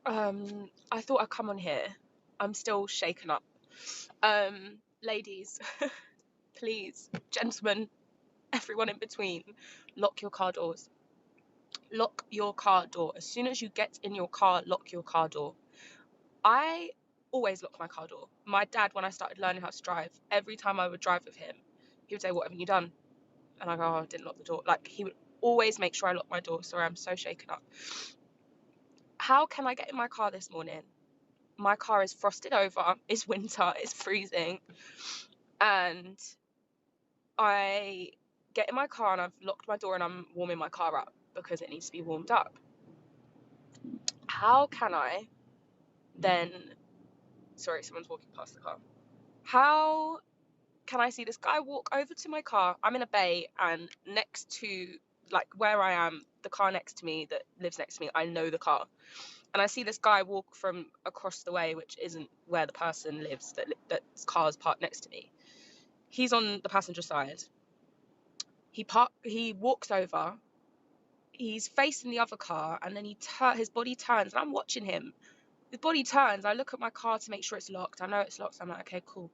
I thought I'd come on here. I'm still shaken up. Ladies, please, gentlemen, everyone in between, lock your car doors. Lock your car door. As soon as you get in your car, lock your car door. I always lock my car door. My dad, when I started learning how to drive, every time I would drive with him, he would say, "What haven't you done?" And I go, "Oh, I didn't lock the door." Like, he would always make sure I lock my door. Sorry, I'm so shaken up. How can I get in my car this morning? My car is frosted over, it's winter, it's freezing, and I get in my car and I've locked my door and I'm warming my car up because it needs to be warmed up. How can I then, sorry, someone's walking past the car. How can I see this guy walk over to my car? I'm in a bay, and next to, like, where I am, the car next to me that lives next to me, I know the car. And I see this guy walk from across the way, which isn't where the person lives, that's car's parked next to me. He's on the passenger side. He walks over. He's facing the other car, and then his body turns, and I'm watching him. His body turns. I look at my car to make sure it's locked. I know it's locked. So I'm like, okay, cool.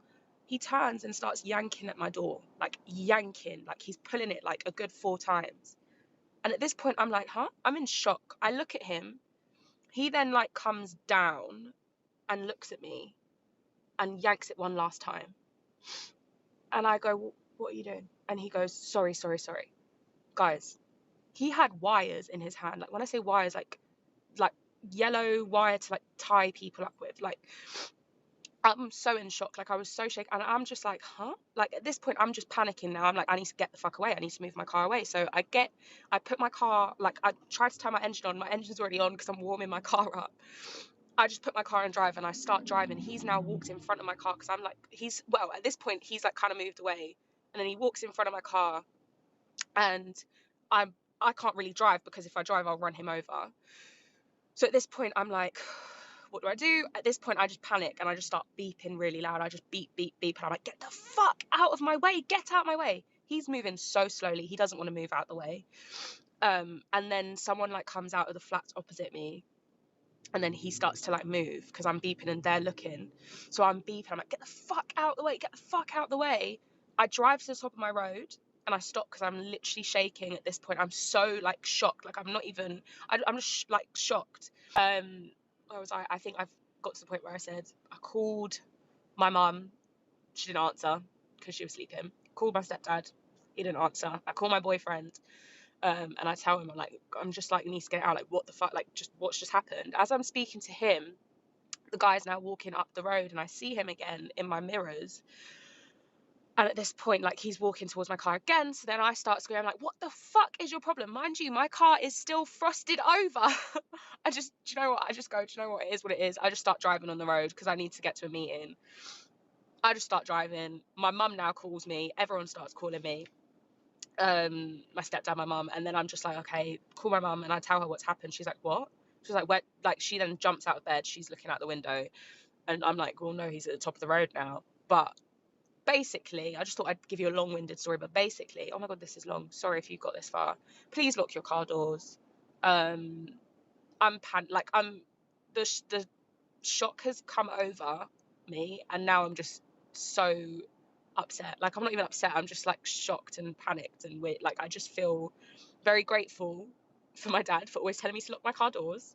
He turns and starts yanking at my door, like yanking, like he's pulling it like a good 4 times. And at this point, I'm like, huh? I'm in shock. I look at him. He then like comes down and looks at me and yanks it one last time. And I go, what are you doing? And he goes, sorry. Guys, he had wires in his hand. Like, when I say wires, like yellow wire to like tie people up with. Like, I'm so in shock. Like, I was so shaken, and I'm just like, huh? Like, at this point, I'm just panicking now. I'm like, I need to get the fuck away. I need to move my car away. So I put my car, like, I tried to turn my engine on. My engine's already on because I'm warming my car up. I just put my car in drive and I start driving. He's now walked in front of my car because I'm like, at this point, he's like kind of moved away. And then he walks in front of my car, and I can't really drive because if I drive, I'll run him over. So at this point, I'm like, what do I do? At this point, I just panic and I just start beeping really loud. I just beep. And I'm like, get the fuck out of my way. Get out of my way. He's moving so slowly. He doesn't want to move out the way. And then someone like comes out of the flats opposite me. And then he starts to like move because I'm beeping and they're looking. So I'm beeping. I'm like, get the fuck out of the way. Get the fuck out of the way. I drive to the top of my road and I stop because I'm literally shaking at this point. I'm so like shocked. Like, I'm not even, I'm just like shocked. Where was I? I think I've got to the point where I said, I called my mum. She didn't answer because she was sleeping. Called my stepdad. He didn't answer. I called my boyfriend. And I tell him, I'm just like, need to get out. Like, what the fuck? Like, just what's just happened? As I'm speaking to him, the guy's now walking up the road and I see him again in my mirrors. And at this point, like, he's walking towards my car again. So then I start screaming, like, what the fuck is your problem? Mind you, my car is still frosted over. Do you know what? I just go, do you know what? It is what it is. I just start driving on the road because I need to get to a meeting. I just start driving. My mum now calls me. Everyone starts calling me. My stepdad, my mum, and then I'm just like, okay, call my mum, and I tell her what's happened. She's like, what? She's like, where? Like, she then jumps out of bed. She's looking out the window, and I'm like, well, no, he's at the top of the road now. But basically, I just thought I'd give you a long-winded story, but basically, oh my god, this is long. Sorry if you got this far. Please lock your car doors. I'm the shock has come over me, and now I'm just so upset. Like, I'm not even upset. I'm just like shocked and panicked and weird. Like, I just feel very grateful for my dad for always telling me to lock my car doors,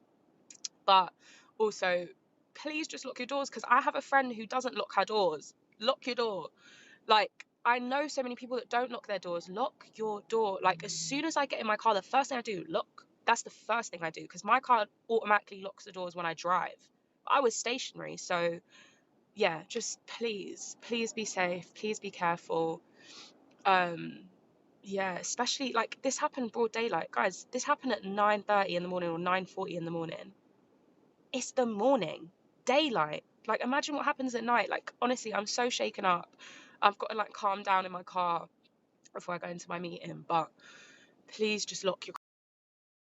but also, please just lock your doors, because I have a friend who doesn't lock her doors. Lock your door. Like, I know so many people that don't lock their doors. Lock your door. Like, as soon as I get in my car, the first thing I do, lock. That's the first thing I do, because my car automatically locks the doors when I drive. I was stationary, so yeah, just please be safe. Please be careful. Yeah, especially, like, this happened broad daylight. Guys, this happened at 9:30 in the morning or 9:40 in the morning. It's the morning, daylight. Like, imagine what happens at night. Like, honestly, I'm so shaken up. I've got to like calm down in my car before I go into my meeting, but please just lock your